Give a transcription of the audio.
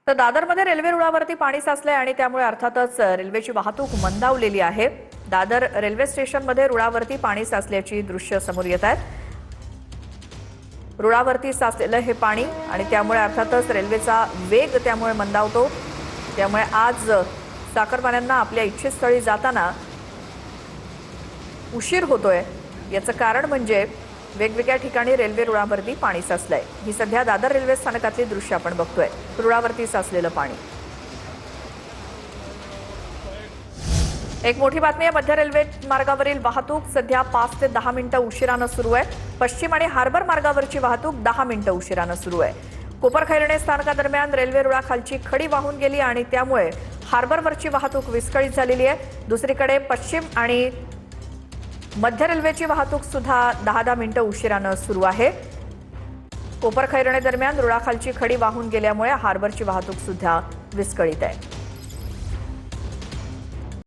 तर दादरमध्ये रेल्वे रुळावरती पाणी साचले आणि त्यामुळे अर्थातच रेल्वेची वाहतूक मंदावलेली आहे। दादर रेल्वे स्टेशनमध्ये रुळावरती पाणी साचल्याची दृश्य समोर येत आहेत। रुळावरती साचलेलं हे पाणी आणि त्यामुळे अर्थातच रेल्वेचा वेग त्यामुळे मंदावतो। त्यामुळे आज चाकरमान्यांना आपल्या इच्छितस्थळी जाताना उशीर होतोय। याचं कारण म्हणजे वेगवेगळ्या ठिकाणी रेल्वे रुळावरती पाणी साचलंय। ही सध्या दादर रेल्वे स्थानकातली दृश्य आपण बघतोय। रुळावरती साचलेलं पाणी। एक मोठी बातमी आहे। मध्य रेल्वे मार्गावरील वाहतूक सध्या 5 ते 10 मिनिटं उशिरानं सुरू आहे। पश्चिम आणि हार्बर मार्गावरची वाहतूक 10 मिनिटं उशिरानं सुरू आहे। कोपरखैरणे स्थानकादरम्यान रेल्वे रुळाखालची खडी वाहून गेली आणि त्यामुळे हार्बरवरची वाहतूक विस्कळीत झालेली आहे। दुसरीकडे पश्चिम आणि मध्य रेल्वेची वाहतूक सुद्धा 10 मिनिटं उशिरानं सुरू आहे। कोपरखैरणे दरम्यान रुळाखालची खडी वाहून गेल्यामुळे हार्बरची वाहतूक सुद्धा विस्कळीत आहे।